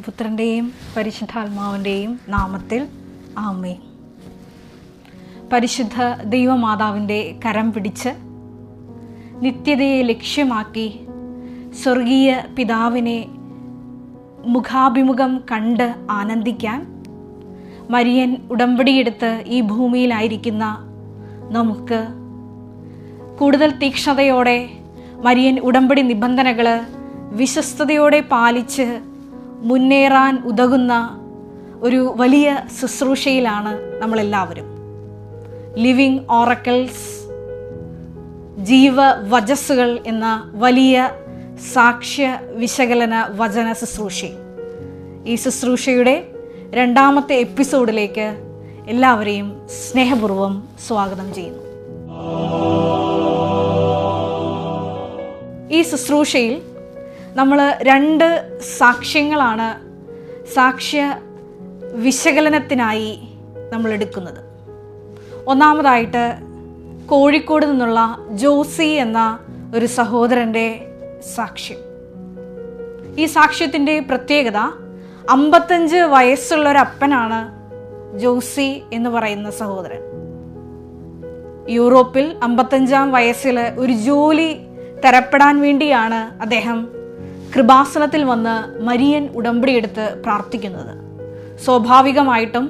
പുത്രൻ്റെയും പരിശുദ്ധാത്മാവിൻ്റെയും നാമത്തിൽ ആമേൻ. പരിശുദ്ധ ദൈവമാതാവിൻ്റെ കരം പിടിച്ച് നിത്യതയെ ലക്ഷ്യമാക്കി സ്വർഗീയ പിതാവിനെ മുഖാഭിമുഖം കണ്ട് ആനന്ദിക്കാൻ മരിയൻ ഉടമ്പടിയെടുത്ത് ഈ ഭൂമിയിലായിരിക്കുന്ന നമുക്ക് കൂടുതൽ തീക്ഷ്ണതയോടെ മരിയൻ ഉടമ്പടി നിബന്ധനകൾ വിശ്വസ്തയോടെ പാലിച്ച് മുന്നേറാൻ ഉതകുന്ന ഒരു വലിയ ശുശ്രൂഷയിലാണ് നമ്മളെല്ലാവരും. ലിവിങ് ഓറക്കിൾസ്, ജീവവചസ്സുകൾ എന്ന വലിയ സാക്ഷ്യ വിശകലന വചന ശുശ്രൂഷ. ഈ ശുശ്രൂഷയുടെ 2ാമത്തെ എപ്പിസോഡിലേക്ക് എല്ലാവരെയും സ്നേഹപൂർവ്വം സ്വാഗതം ചെയ്യുന്നു. ഈ ശുശ്രൂഷയിൽ നമ്മൾ 2 സാക്ഷ്യങ്ങളാണ് സാക്ഷ്യ വിശകലനത്തിനായി നമ്മൾ എടുക്കുന്നത്. ഒന്നാമതായിട്ട് കോഴിക്കോട് നിന്നുള്ള ജോസി എന്ന ഒരു സഹോദരൻ്റെ സാക്ഷ്യം. ഈ സാക്ഷ്യത്തിൻ്റെ പ്രത്യേകത 55 വയസ്സുള്ളൊരപ്പനാണ് ജോസി എന്ന് പറയുന്ന സഹോദരൻ. യൂറോപ്പിൽ 55-ാം വയസ്സിൽ ഒരു ജോലി തരപ്പെടാൻ വേണ്ടിയാണ് അദ്ദേഹം കൃപാസനത്തിൽ വന്ന് മരിയൻ ഉടമ്പടിയെടുത്ത് പ്രാർത്ഥിക്കുന്നത്. സ്വാഭാവികമായിട്ടും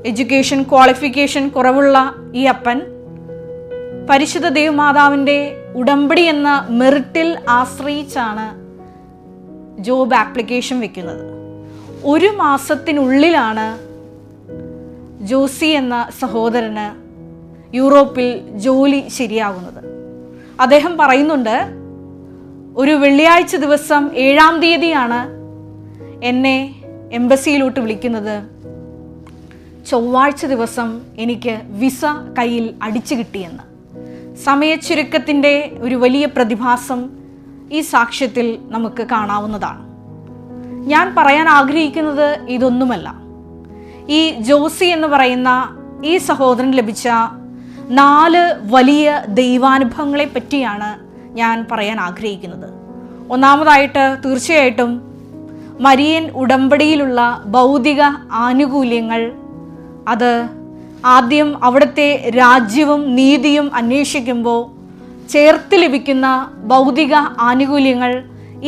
എഡ്യൂക്കേഷൻ ക്വാളിഫിക്കേഷൻ കുറവുള്ള ഈ അപ്പൻ പരിശുദ്ധ ദൈവമാതാവിൻ്റെ ഉടമ്പടി എന്ന മെറിറ്റിൽ ആശ്രയിച്ചാണ് ജോബ് ആപ്ലിക്കേഷൻ വെക്കുന്നത്. 1 മാസത്തിനുള്ളിലാണ് ജോസി എന്ന സഹോദരന് യൂറോപ്പിൽ ജോലി ശരിയാകുന്നത്. അദ്ദേഹം പറയുന്നുണ്ട്, ഒരു വെള്ളിയാഴ്ച ദിവസം 7-ാം തീയതിയാണ് എന്നെ എംബസിയിലോട്ട് വിളിക്കുന്നത്. ചൊവ്വാഴ്ച ദിവസം എനിക്ക് വിസ കയ്യിൽ അടിച്ചു കിട്ടിയെന്ന്. സമയച്ചുരുക്കത്തിൻ്റെ ഒരു വലിയ പ്രതിഭാസം ഈ സാക്ഷ്യത്തിൽ നമുക്ക് കാണാവുന്നതാണ്. ഞാൻ പറയാൻ ആഗ്രഹിക്കുന്നത് ഇതൊന്നുമല്ല. ഈ ജോസി എന്ന് പറയുന്ന ഈ സഹോദരൻ ലഭിച്ച 4 വലിയ ദൈവാനുഭവങ്ങളെ പറ്റിയാണ് ഞാൻ പറയാൻ ആഗ്രഹിക്കുന്നത്. ഒന്നാമതായിട്ട് തീർച്ചയായിട്ടും മരിയൻ ഉടമ്പടിയിലുള്ള ഭൗതിക ആനുകൂല്യങ്ങൾ, അത് ആദ്യം അവിടുത്തെ രാജ്യവും നീതിയും അന്വേഷിക്കുമ്പോൾ ചേർത്ത് ലഭിക്കുന്ന ഭൗതിക ആനുകൂല്യങ്ങൾ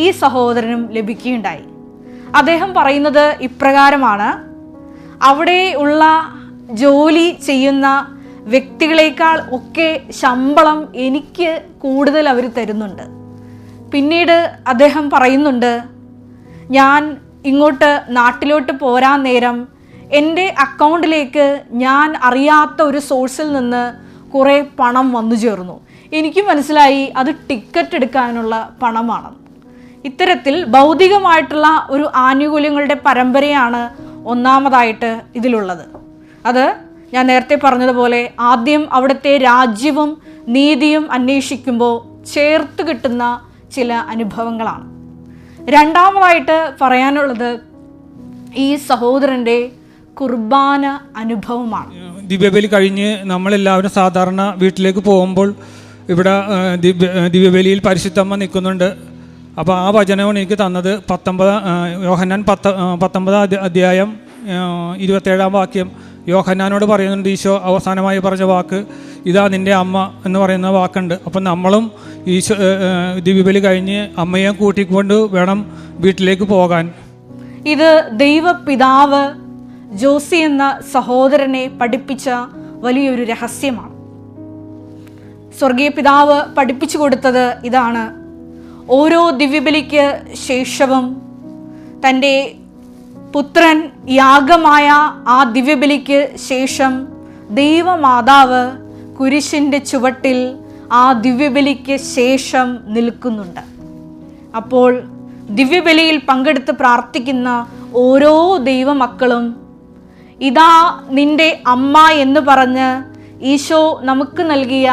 ഈ സഹോദരനും ലഭിക്കുകയുണ്ടായി. അദ്ദേഹം പറയുന്നത് ഇപ്രകാരമാണ്: അവിടെ ഉള്ള ജോലി ചെയ്യുന്ന വ്യക്തികളെക്കാൾ ഒക്കെ ശമ്പളം എനിക്ക് കൂടുതൽ അവർ തരുന്നുണ്ട്. പിന്നീട് അദ്ദേഹം പറയുന്നുണ്ട്, ഞാൻ ഇങ്ങോട്ട് നാട്ടിലോട്ട് പോരാൻ നേരം എൻ്റെ അക്കൗണ്ടിലേക്ക് ഞാൻ അറിയാത്ത ഒരു സോഴ്സിൽ നിന്ന് കുറേ പണം വന്നു ചേർന്നു. എനിക്ക് മനസ്സിലായി അത് ടിക്കറ്റ് എടുക്കാനുള്ള പണമാണ്. ഇത്തരത്തിൽ ഭൗതികമായിട്ടുള്ള ഒരു ആനുകൂല്യങ്ങളുടെ പരമ്പരയാണ് ഒന്നാമതായിട്ട് ഇതിലുള്ളത്. അത് ഞാൻ നേരത്തെ പറഞ്ഞതുപോലെ ആദ്യം അവിടുത്തെ രാജ്യവും നീതിയും അന്വേഷിക്കുമ്പോൾ ചേർത്ത് കിട്ടുന്ന ചില അനുഭവങ്ങളാണ്. രണ്ടാമതായിട്ട് പറയാനുള്ളത് ഈ സഹോദരൻ്റെ കുർബാന അനുഭവമാണ്. ദിവ്യബലി കഴിഞ്ഞ് നമ്മളെല്ലാവരും സാധാരണ വീട്ടിലേക്ക് പോകുമ്പോൾ ഇവിടെ ദിവ്യബലിയിൽ പരിശുദ്ധമ്മ നിൽക്കുന്നുണ്ട്. അപ്പോൾ ആ വചനമാണ് എനിക്ക് തന്നത്. യോഹന്നാൻ 19 അധ്യായം 27-ാം വാക്യം. യോഹന്നാനോട് പറയുന്നുണ്ട് ഈശോ അവസാനമായി പറഞ്ഞ വാക്ക്, ഇതാ നിൻ്റെ അമ്മ എന്ന് പറയുന്ന വാക്കുണ്ട്. അപ്പം നമ്മളും ഈശോ ദിവ്യബലി കഴിഞ്ഞ് അമ്മയെ കൂട്ടിക്കൊണ്ട് വേണം വീട്ടിലേക്ക് പോകാൻ. ഇത് ദൈവപിതാവ് ജോസി എന്ന സഹോദരനെ പഠിപ്പിച്ച വലിയൊരു രഹസ്യമാണ്. സ്വർഗീയ പിതാവ് പഠിപ്പിച്ചു കൊടുത്തത് ഇതാണ്: ഓരോ ദിവ്യബലിക്ക് ശേഷവും തൻ്റെ പുത്രൻ യാഗമായ ആ ദിവ്യബലിക്ക് ശേഷം ദൈവമാതാവ് കുരിശിൻ്റെ ചുവട്ടിൽ ആ ദിവ്യബലിക്ക് ശേഷം നിൽക്കുന്നുണ്ട്. അപ്പോൾ ദിവ്യബലിയിൽ പങ്കെടുത്ത് പ്രാർത്ഥിക്കുന്ന ഓരോ ദൈവമക്കളും ഇതാ നിൻ്റെ അമ്മ എന്ന് പറഞ്ഞ് ഈശോ നമുക്ക് നൽകിയ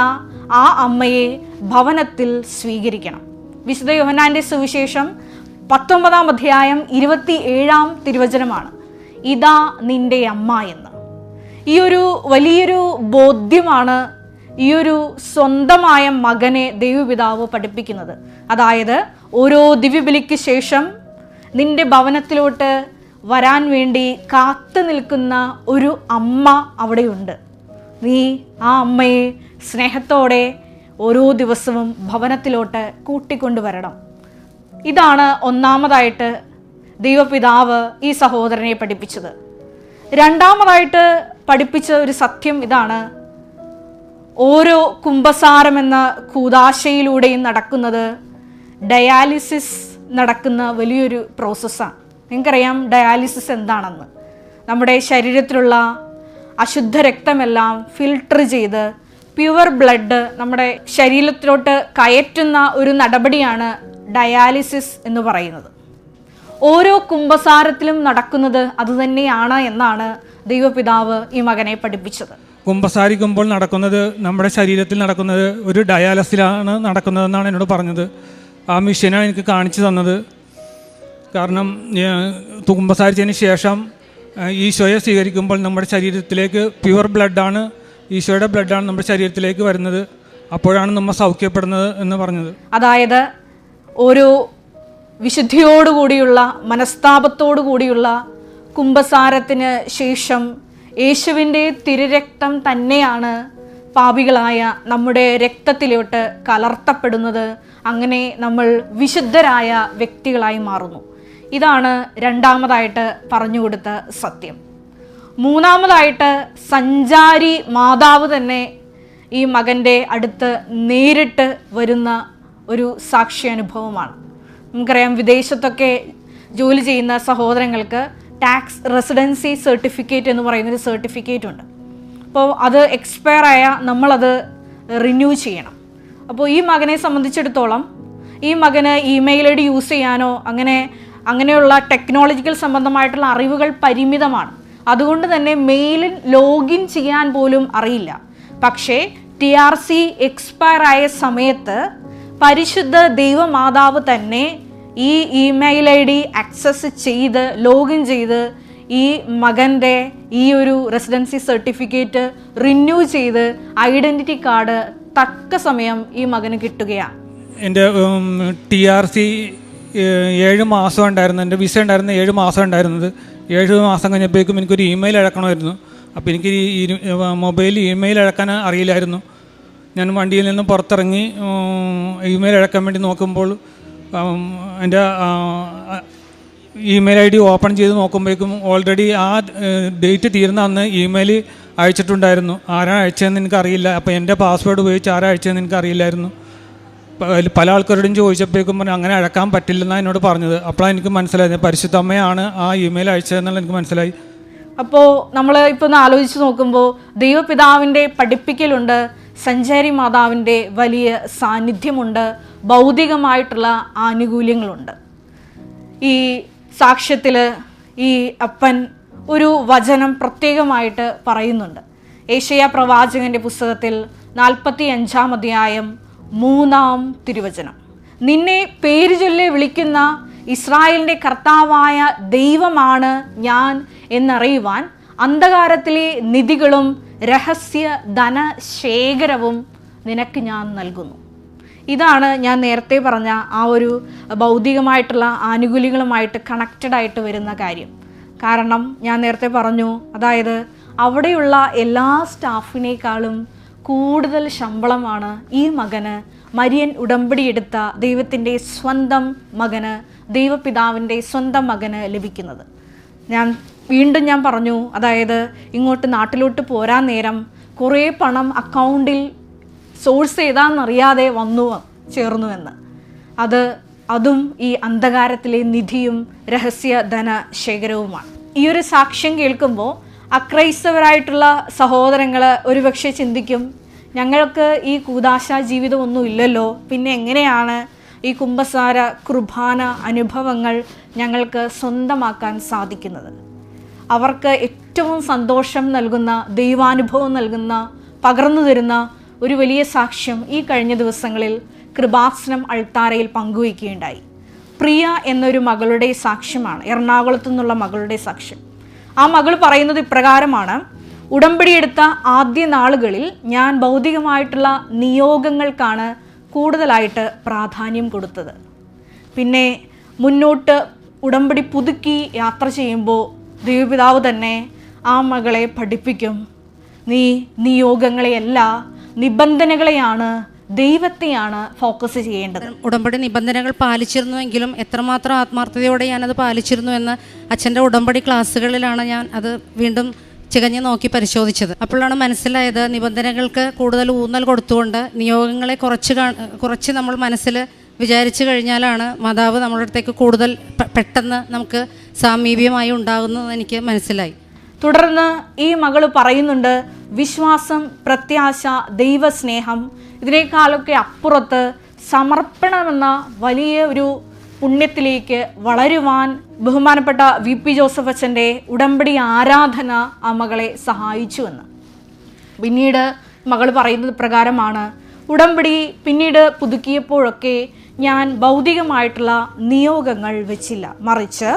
ആ അമ്മയെ ഭവനത്തിൽ സ്വീകരിക്കണം. വിശുദ്ധ യോഹന്നാൻ്റെ സുവിശേഷം 19-ാം അധ്യായം 27-ാം തിരുവചനമാണ് ഇതാ നിൻ്റെ അമ്മ എന്ന്. ഈ ഒരു വലിയൊരു ബോധ്യമാണ് ഈ ഒരു സ്വന്തമായ മകനെ ദൈവപിതാവ് പഠിപ്പിക്കുന്നത്. അതായത് ഓരോ ദിവ്യബലിക്ക് ശേഷം നിന്റെ ഭവനത്തിലോട്ട് വരാൻ വേണ്ടി കാത്തു നിൽക്കുന്ന ഒരു അമ്മ അവിടെയുണ്ട്. നീ ആ അമ്മയെ സ്നേഹത്തോടെ ഓരോ ദിവസവും ഭവനത്തിലോട്ട് കൂട്ടിക്കൊണ്ടുവരണം. ഇതാണ് ഒന്നാമതായിട്ട് ദൈവപിതാവ് ഈ സഹോദരനെ പഠിപ്പിച്ചത്. രണ്ടാമതായിട്ട് പഠിപ്പിച്ച ഒരു സത്യം ഇതാണ്: ഓരോ കുംഭസാരം എന്ന കൂദാശയിലൂടെയും നടക്കുന്നത് ഡയാലിസിസ് നടക്കുന്ന വലിയൊരു പ്രോസസ്സാണ്. നിങ്ങൾക്കറിയാം ഡയാലിസിസ് എന്താണെന്ന്. നമ്മുടെ ശരീരത്തിലുള്ള അശുദ്ധ രക്തമെല്ലാം ഫിൽട്ടർ ചെയ്ത് പ്യുവർ ബ്ലഡ് നമ്മുടെ ശരീരത്തിലോട്ട് കയറ്റുന്ന ഒരു നടപടിയാണ് ഡയാലിസിസ് എന്ന് പറയുന്നത്. ഓരോ കുംഭസാരത്തിലും നടക്കുന്നത് അതുതന്നെയാണ് എന്നാണ് ദൈവപിതാവ് ഈ മകനെ പഠിപ്പിച്ചത്. കുമ്പസാരിക്കുമ്പോൾ നടക്കുന്നത്, നമ്മുടെ ശരീരത്തിൽ നടക്കുന്നത് ഒരു ഡയാലിസിലാണ് നടക്കുന്നതെന്നാണ് എന്നോട് പറഞ്ഞത്. ആ മിഷനാണ് എനിക്ക് കാണിച്ചു തന്നത്. കാരണം കുമ്പസാരിച്ചതിന് ശേഷം ഈശോയെ സ്വീകരിക്കുമ്പോൾ നമ്മുടെ ശരീരത്തിലേക്ക് പ്യുവർ ബ്ലഡാണ്, ഈശോയുടെ ബ്ലഡാണ് നമ്മുടെ ശരീരത്തിലേക്ക് വരുന്നത്. അപ്പോഴാണ് നമ്മൾ സൗഖ്യപ്പെടുന്നത് എന്ന് പറഞ്ഞത്. അതായത് ഒരു വിശുദ്ധിയോടുകൂടിയുള്ള മനസ്താപത്തോടു കൂടിയുള്ള കുംഭസാരത്തിന് ശേഷം യേശുവിൻ്റെ തിരുരക്തം തന്നെയാണ് പാപികളായ നമ്മുടെ രക്തത്തിലോട്ട് കലർത്തപ്പെടുന്നത്. അങ്ങനെ നമ്മൾ വിശുദ്ധരായ വ്യക്തികളായി മാറുന്നു. ഇതാണ് രണ്ടാമതായിട്ട് പറഞ്ഞു കൊടുത്ത സത്യം. മൂന്നാമതായിട്ട് സഞ്ചാരി മാതാവ് തന്നെ ഈ മകൻ്റെ അടുത്ത് നേരിട്ട് വരുന്ന ഒരു സാക്ഷ്യാനുഭവമാണ്. നമുക്കറിയാം, വിദേശത്തൊക്കെ ജോലി ചെയ്യുന്ന സഹോദരങ്ങൾക്ക് ടാക്സ് റെസിഡൻസി സർട്ടിഫിക്കറ്റ് എന്ന് പറയുന്നൊരു സർട്ടിഫിക്കറ്റ് ഉണ്ട്. അപ്പോൾ അത് എക്സ്പയർ ആയാൽ നമ്മളത് റിന്യൂ ചെയ്യണം. അപ്പോൾ ഈ മകനെ സംബന്ധിച്ചിടത്തോളം ഈ മകന് ഇമെയിൽ ഐ ഡി യൂസ് ചെയ്യാനോ അങ്ങനെയുള്ള ടെക്നോളജിക്കൽ സംബന്ധമായിട്ടുള്ള അറിവുകൾ പരിമിതമാണ്. അതുകൊണ്ട് തന്നെ മെയിലിൽ ലോഗിൻ ചെയ്യാൻ പോലും അറിയില്ല. പക്ഷേ TRC എക്സ്പയർ ആയ സമയത്ത് പരിശുദ്ധ ദൈവമാതാവ് തന്നെ ഈ ഇമെയിൽ ഐ ഡി ആക്സസ് ചെയ്ത് ലോഗിൻ ചെയ്ത് ഈ മകൻ്റെ ഈ ഒരു റെസിഡൻസി സർട്ടിഫിക്കറ്റ് റിന്യൂ ചെയ്ത് ഐഡൻറ്റിറ്റി കാർഡ് തക്ക സമയം ഈ മകന് കിട്ടുകയാണ്. എൻ്റെ TRC 7 മാസം ഉണ്ടായിരുന്നു. എൻ്റെ വിസ ഉണ്ടായിരുന്ന 7 മാസം ഉണ്ടായിരുന്നത്. 7 മാസം കഴിഞ്ഞപ്പോഴേക്കും എനിക്കൊരു ഇമെയിൽ അയക്കണമായിരുന്നു. അപ്പോൾ എനിക്ക് ഈ മൊബൈലിൽ ഇമെയിൽ അയക്കാൻ അറിയില്ലായിരുന്നു. ഞാൻ വണ്ടിയിൽ നിന്ന് പുറത്തിറങ്ങി ഇമെയിൽ അയക്കാൻ വേണ്ടി നോക്കുമ്പോൾ എൻ്റെ ഇമെയിൽ ഐ ഡി ഓപ്പൺ ചെയ്ത് നോക്കുമ്പോഴേക്കും ഓൾറെഡി ആ ഡേറ്റ് തീരുന്ന അന്ന് ഇമെയിൽ അയച്ചിട്ടുണ്ടായിരുന്നു. ആരാണ് അയച്ചതെന്ന് എനിക്കറിയില്ല. അപ്പോൾ എൻ്റെ പാസ്വേഡ് ഉപയോഗിച്ച് ആരാ അയച്ചതെന്ന് എനിക്കറിയില്ലായിരുന്നു. പല ആൾക്കാരോടും ചോദിച്ചപ്പോഴേക്കും പറഞ്ഞു അങ്ങനെ അയക്കാൻ പറ്റില്ലെന്നാണ് എന്നോട് പറഞ്ഞത്. അപ്പോഴാണ് എനിക്ക് മനസ്സിലായത് പരിശുദ്ധമ്മയാണ് ആ ഇമെയിൽ അയച്ചതെന്നുള്ള എനിക്ക് മനസ്സിലായി. അപ്പോൾ നമ്മൾ ഇപ്പോൾ ഒന്ന് ആലോചിച്ച് നോക്കുമ്പോൾ ദൈവപിതാവിൻ്റെ പഠിപ്പിക്കലുണ്ട്, സഞ്ചാരി മാതാവിൻ്റെ വലിയ സാന്നിധ്യമുണ്ട്, ഭൗതികമായിട്ടുള്ള ആനുകൂല്യങ്ങളുണ്ട്. ഈ സാക്ഷ്യത്തിൽ ഈ അപ്പൻ ഒരു വചനം പ്രത്യേകമായിട്ട് പറയുന്നുണ്ട്. ഏശയ്യാ പ്രവാചകൻ്റെ പുസ്തകത്തിൽ 45-ാം അധ്യായം 3-ാം തിരുവചനം: നിന്നെ പേര് ചൊല്ലി വിളിക്കുന്ന ഇസ്രായേലിൻ്റെ കർത്താവായ ദൈവമാണ് ഞാൻ എന്നറിയുവാൻ അന്ധകാരത്തിലെ നിധികളും രഹസ്യ ധനശേഖരവും നിനക്ക് ഞാൻ നൽകുന്നു. ഇതാണ് ഞാൻ നേരത്തെ പറഞ്ഞ ആ ഒരു ഭൗതികമായിട്ടുള്ള ആനുകൂല്യങ്ങളുമായിട്ട് കണക്റ്റഡായിട്ട് വരുന്ന കാര്യം. കാരണം ഞാൻ നേരത്തെ പറഞ്ഞു, അതായത് അവിടെയുള്ള എല്ലാ സ്റ്റാഫിനേക്കാളും കൂടുതൽ ശമ്പളമാണ് ഈ മകന്, മരിയൻ ഉടമ്പടി എടുത്ത ദൈവത്തിൻ്റെ സ്വന്തം മകന്, ദൈവപിതാവിൻ്റെ സ്വന്തം മകന് ലഭിക്കുന്നത്. വീണ്ടും ഞാൻ പറഞ്ഞു, അതായത് ഇങ്ങോട്ട് നാട്ടിലോട്ട് പോരാൻ നേരം കുറേ പണം അക്കൗണ്ടിൽ സോഴ്സ് ചെയ്താന്നറിയാതെ ചേർന്നുവെന്ന്. അതും ഈ അന്ധകാരത്തിലെ നിധിയും രഹസ്യ ധനശേഖരവുമാണ്. ഈ ഒരു സാക്ഷ്യം കേൾക്കുമ്പോൾ അക്രൈസ്തവരായിട്ടുള്ള സഹോദരങ്ങൾ ഒരുപക്ഷെ ചിന്തിക്കും, ഞങ്ങൾക്ക് ഈ കൂദാശ ജീവിതമൊന്നും ഇല്ലല്ലോ, പിന്നെ എങ്ങനെയാണ് ഈ കുംഭസാര കുർബാന അനുഭവങ്ങൾ ഞങ്ങൾക്ക് സ്വന്തമാക്കാൻ സാധിക്കുന്നത്? അവർക്ക് ഏറ്റവും സന്തോഷം നൽകുന്ന, ദൈവാനുഭവം നൽകുന്ന, പകർന്നു തരുന്ന ഒരു വലിയ സാക്ഷ്യം ഈ കഴിഞ്ഞ ദിവസങ്ങളിൽ കൃപാസനം അൾത്താരയിൽ പങ്കുവയ്ക്കുകയുണ്ടായി. പ്രിയ എന്നൊരു മകളുടെ സാക്ഷ്യമാണ്, എറണാകുളത്തു നിന്നുള്ള മകളുടെ സാക്ഷ്യം. ആ മകൾ പറയുന്നത് ഇപ്രകാരമാണ്: ഉടമ്പടിയെടുത്ത ആദ്യ നാളുകളിൽ ഞാൻ ഭൗതികമായിട്ടുള്ള നിയോഗങ്ങൾക്കാണ് കൂടുതലായിട്ട് പ്രാധാന്യം കൊടുത്തത്. പിന്നെ മുന്നോട്ട് ഉടമ്പടി പുതുക്കി യാത്ര ചെയ്യുമ്പോൾ ദൈവപിതാവ് തന്നെ ആ മകളെ പഠിപ്പിക്കും. നീ നിയോഗങ്ങളെയല്ല, നിബന്ധനകളെയാണ്, ദൈവത്തെയാണ് ഫോക്കസ് ചെയ്യേണ്ടത്. ഉടമ്പടി നിബന്ധനകൾ പാലിച്ചിരുന്നുവെങ്കിലും എത്രമാത്രം ആത്മാർത്ഥതയോടെ ഞാനത് പാലിച്ചിരുന്നു എന്ന് അച്ഛൻ്റെ ഉടമ്പടി ക്ലാസ്സുകളിലാണ് ഞാൻ അത് വീണ്ടും ചികഞ്ഞു നോക്കി പരിശോധിച്ചത്. അപ്പോഴാണ് മനസ്സിലായത്, നിബന്ധനകൾക്ക് കൂടുതൽ ഊന്നൽ കൊടുത്തുകൊണ്ട് നിയോഗങ്ങളെ കുറച്ച് നമ്മൾ മനസ്സിൽ വിചാരിച്ചു കഴിഞ്ഞാലാണ് മാതാവ് നമ്മുടെ അടുത്തേക്ക് കൂടുതൽ പെട്ടെന്ന് നമുക്ക് സാമീപ്യമായി ഉണ്ടാകുന്നത് എനിക്ക് മനസ്സിലായി. തുടർന്ന് ഈ മകള് പറയുന്നുണ്ട്, വിശ്വാസം, പ്രത്യാശ, ദൈവസ്നേഹം, ഇതിനേക്കാളൊക്കെ അപ്പുറത്ത് സമർപ്പണമെന്ന വലിയ ഒരു പുണ്യത്തിലേക്ക് വളരുവാൻ ബഹുമാനപ്പെട്ട VP ജോസഫ് അച്ഛൻ്റെ ഉടമ്പടി ആരാധന ആ മകളെ സഹായിച്ചുവെന്ന്. പിന്നീട് മകൾ പറയുന്നത് പ്രകാരമാണ്, ഉടമ്പടി പിന്നീട് പുതുക്കിയപ്പോഴൊക്കെ ഞാൻ ഭൗതികമായിട്ടുള്ള നിയോഗങ്ങൾ വെച്ചില്ല, മറിച്ച്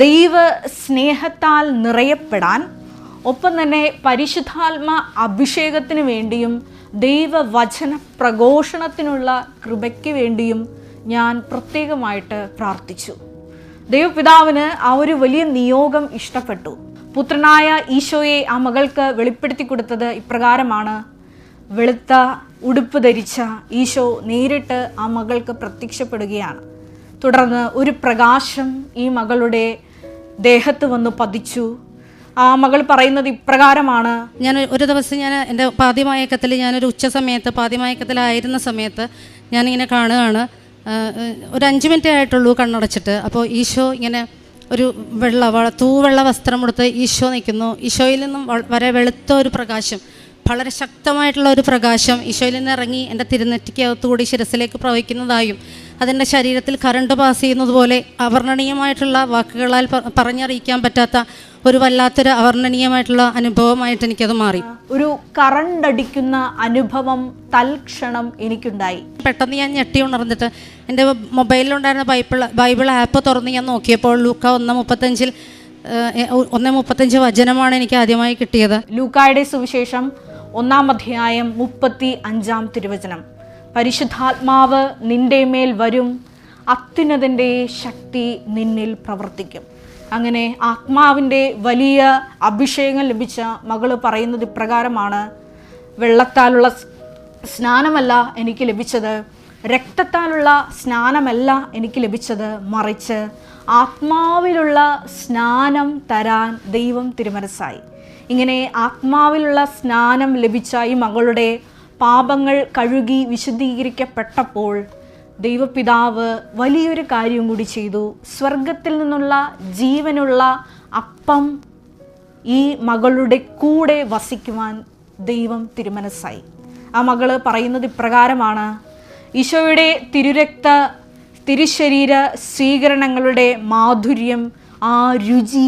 ദൈവ സ്നേഹത്താൽ നിറയപ്പെടാൻ, ഒപ്പം തന്നെ പരിശുദ്ധാത്മ അഭിഷേകത്തിന് വേണ്ടിയും ദൈവവചന പ്രഘോഷണത്തിനുള്ള കൃപയ്ക്ക് വേണ്ടിയും ഞാൻ പ്രത്യേകമായിട്ട് പ്രാർത്ഥിച്ചു. ദൈവപിതാവിന് ആ ഒരു വലിയ നിയോഗം ഇഷ്ടപ്പെട്ടു. പുത്രനായ ഈശോയെ ആ മകൾക്ക് വെളിപ്പെടുത്തി കൊടുത്തത് ഇപ്രകാരമാണ്. വെളുത്ത ഉടുപ്പ് ധരിച്ച ഈശോ നേരിട്ട് ആ മകൾക്ക് പ്രത്യക്ഷപ്പെടുകയാണ്. തുടർന്ന് ഒരു പ്രകാശം ഈ മകളുടെ ദേഹത്ത് വന്ന് പതിച്ചു. ആ മകൾ പറയുന്നത് ഇപ്രകാരമാണ്. ഞാൻ ഒരു ദിവസം എൻ്റെ പാതിമയക്കത്തിൽ, ഞാനൊരു ഉച്ച സമയത്ത് പാതിമയക്കത്തിലായിരുന്ന സമയത്ത് ഞാനിങ്ങനെ കാണുകയാണ്, ഒരു 5 മിനിറ്റേ ആയിട്ടുള്ളൂ കണ്ണടച്ചിട്ട്. അപ്പോൾ ഈശോ ഇങ്ങനെ ഒരു തൂവെള്ള വസ്ത്രം കൊടുത്ത് ഈശോ നിൽക്കുന്നു. ഈശോയിൽ നിന്നും വളരെ വെളുത്ത ഒരു പ്രകാശം, വളരെ ശക്തമായിട്ടുള്ള ഒരു പ്രകാശം ഈശോയിൽ നിന്ന് ഇറങ്ങി എൻ്റെ തിരുനെറ്റിക്കകത്തുകൂടി ശിരസിലേക്ക് പ്രവഹിക്കുന്നതായും അതെൻ്റെ ശരീരത്തിൽ കറണ്ട് പാസ് ചെയ്യുന്നത് പോലെ അവർണ്ണനീയമായിട്ടുള്ള വാക്കുകളാൽ പറഞ്ഞറിയിക്കാൻ പറ്റാത്ത ഒരു വല്ലാത്തൊരു അവർണ്ണനീയമായിട്ടുള്ള അനുഭവമായിട്ട് എനിക്കത് മാറി. ഒരു കറണ്ട് അടിക്കുന്ന അനുഭവം തൽക്ഷണം എനിക്കുണ്ടായി. പെട്ടെന്ന് ഞാൻ ഞെട്ടി ഉണർന്നിട്ട് എൻ്റെ മൊബൈലിലുണ്ടായിരുന്ന ബൈബിൾ ആപ്പ് തുറന്ന് ഞാൻ നോക്കിയപ്പോൾ ലൂക്ക 1:35 വചനമാണ് എനിക്ക് ആദ്യമായി കിട്ടിയത്. ലൂക്കായുടെ സുവിശേഷം 1-ാം അധ്യായം 35-ാം തിരുവചനം. പരിശുദ്ധാത്മാവ് നിന്റെ മേൽ വരും, അത്യുന്നതൻ്റെ ശക്തി നിന്നിൽ പ്രവർത്തിക്കും. അങ്ങനെ ആത്മാവിൻ്റെ വലിയ അഭിഷേകം ലഭിച്ച മകള് പറയുന്നത് ഇപ്രകാരമാണ്. വെള്ളത്താലുള്ള സ്നാനമല്ല എനിക്ക് ലഭിച്ചത്, രക്തത്താലുള്ള സ്നാനമല്ല എനിക്ക് ലഭിച്ചത്, മറിച്ച് ആത്മാവിലുള്ള സ്നാനം തരാൻ ദൈവം തിരുമനസ്സായി. ഇങ്ങനെ ആത്മാവിലുള്ള സ്നാനം ലഭിച്ച ഈ മകളുടെ പാപങ്ങൾ കഴുകി വിശുദ്ധീകരിക്കപ്പെട്ടപ്പോൾ ദൈവപിതാവ് വലിയൊരു കാര്യം കൂടി ചെയ്തു. സ്വർഗത്തിൽ നിന്നുള്ള ജീവനുള്ള അപ്പം ഈ മകളുടെ കൂടെ വസിക്കുവാൻ ദൈവം തിരുമനസ്സായി. ആ മകള് പറയുന്നത് ഇപ്രകാരമാണ്. ഈശോയുടെ തിരുശരീര സ്വീകരണങ്ങളുടെ മാധുര്യം, ആ രുചി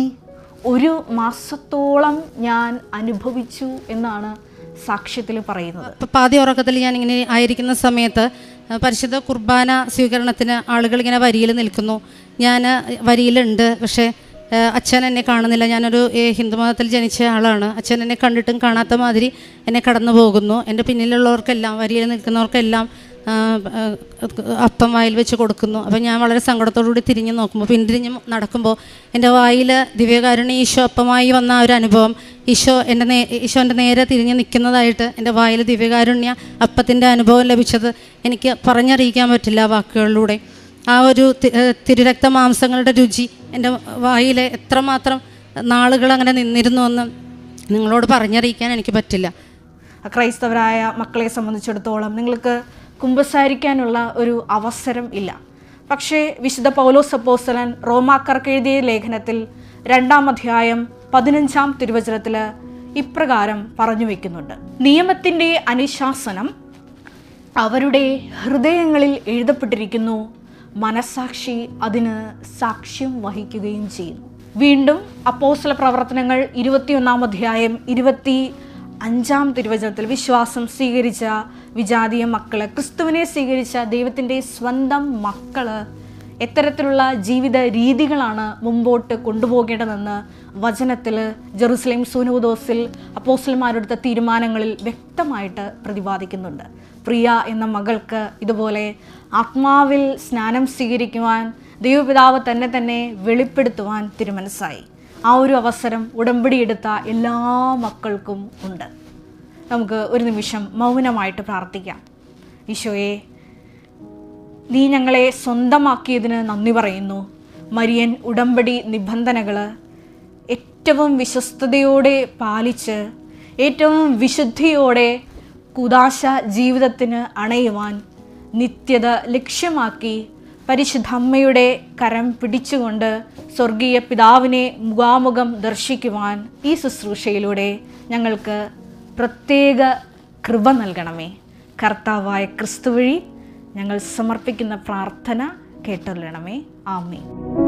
1 മാസത്തോളം ഞാൻ അനുഭവിച്ചു എന്നാണ് സാക്ഷ്യത്തിൽ പറയുന്നത്. പാതി ഉറക്കത്തിൽ ഞാൻ ഇങ്ങനെ ആയിരിക്കുന്ന സമയത്ത് പരിശുദ്ധ കുർബാന സ്വീകരണത്തിന് ആളുകൾ ഇങ്ങനെ വരിയിൽ നിൽക്കുന്നു. ഞാൻ വരിയിലുണ്ട്, പക്ഷേ അച്ഛൻ എന്നെ കാണുന്നില്ല. ഞാനൊരു ഹിന്ദുമതത്തിൽ ജനിച്ച ആളാണ്. അച്ഛൻ എന്നെ കണ്ടിട്ടും കാണാത്ത മാതിരി എന്നെ കടന്നു പോകുന്നു. എൻ്റെ പിന്നിലുള്ളവർക്കെല്ലാം, വരിയിൽ നിൽക്കുന്നവർക്കെല്ലാം അപ്പം വായിൽ വെച്ച് കൊടുക്കുന്നു. അപ്പം ഞാൻ വളരെ സങ്കടത്തോടുകൂടി തിരിഞ്ഞ് നോക്കുമ്പോൾ, പിന്തിരിഞ്ഞ് നടക്കുമ്പോൾ എൻ്റെ വായിൽ ദിവ്യകാരുണ്യ ഈശോ അപ്പമായി വന്ന ഒരു അനുഭവം, ഈശോൻ്റെ നേരെ തിരിഞ്ഞ് നിൽക്കുന്നതായിട്ട് എൻ്റെ വായിൽ ദിവ്യകാരുണ്യ അപ്പത്തിൻ്റെ അനുഭവം ലഭിച്ചത് എനിക്ക് പറഞ്ഞറിയിക്കാൻ പറ്റില്ല വാക്കുകളിലൂടെ. ആ ഒരു തിരുരക്ത മാംസങ്ങളുടെ രുചി എൻ്റെ വായിൽ എത്രമാത്രം നാളുകൾ അങ്ങനെ നിന്നിരുന്നു എന്ന് നിങ്ങളോട് പറഞ്ഞറിയിക്കാൻ എനിക്ക് പറ്റില്ല. ക്രൈസ്തവരായ മക്കളെ സംബന്ധിച്ചിടത്തോളം നിങ്ങൾക്ക് കുമ്പസാരിക്കാനുള്ള ഒരു അവസരം ഇല്ല. പക്ഷേ വിശുദ്ധ പൗലോസ് അപ്പോസ്തലൻ റോമാക്കാർക്ക് എഴുതിയ ലേഖനത്തിൽ 2-ാം അധ്യായം 15-ാം തിരുവചനത്തിൽ ഇപ്രകാരം പറഞ്ഞു വയ്ക്കുന്നുണ്ട്. നിയമത്തിൻ്റെ അനുശാസനം അവരുടെ ഹൃദയങ്ങളിൽ എഴുതപ്പെട്ടിരിക്കുന്നു, മനസ്സാക്ഷി അതിന് സാക്ഷ്യം വഹിക്കുകയും ചെയ്യുന്നു. വീണ്ടും അപ്പോസ്തല പ്രവർത്തനങ്ങൾ 21-ാം അധ്യായം 25-ാം തിരുവചനത്തിൽ വിശ്വാസം സ്വീകരിച്ച വിജാതീയ മക്കള്, ക്രിസ്തുവിനെ സ്വീകരിച്ച ദൈവത്തിൻ്റെ സ്വന്തം മക്കള് എത്തരത്തിലുള്ള ജീവിത രീതികളാണ് മുമ്പോട്ട് കൊണ്ടുപോകേണ്ടതെന്ന് വചനത്തിൽ ജെറുസലേം സൂനോദോസിൽ അപ്പോസ്തലന്മാരെടുത്ത തീരുമാനങ്ങളിൽ വ്യക്തമായിട്ട് പ്രതിപാദിക്കുന്നുണ്ട്. പ്രിയ എന്ന മകൾക്ക് ഇതുപോലെ ആത്മാവിൽ സ്നാനം സ്വീകരിക്കുവാൻ ദൈവപിതാവ് തന്നെ വെളിപ്പെടുത്തുവാൻ തിരുമനസ്സായി. ആ ഒരു അവസരം ഉടമ്പടി എടുത്ത എല്ലാ മക്കൾക്കും ഉണ്ട്. നമുക്ക് ഒരു നിമിഷം മൗനമായിട്ട് പ്രാർത്ഥിക്കാം. ഈശോയെ, നീ ഞങ്ങളെ സ്വന്തമാക്കിയതിന് നന്ദി പറയുന്നു. മരിയൻ ഉടമ്പടി നിബന്ധനകൾ ഏറ്റവും വിശ്വസ്തയോടെ പാലിച്ച് ഏറ്റവും വിശുദ്ധിയോടെ കൂദാശ ജീവിതത്തിന് അണയുവാൻ നിത്യത ലക്ഷ്യമാക്കി പരിശുദ്ധ അമ്മയുടെ കരം പിടിച്ചുകൊണ്ട് സ്വർഗീയ പിതാവിനെ മുഖാമുഖം ദർശിക്കുവാൻ ഈ ശുശ്രൂഷയിലൂടെ ഞങ്ങൾക്ക് പ്രത്യേക കൃപ നൽകണമേ. കർത്താവായ ക്രിസ്തു വഴി ഞങ്ങൾ സമർപ്പിക്കുന്ന പ്രാർത്ഥന കേട്ടൊള്ളണമേ. ആമേൻ.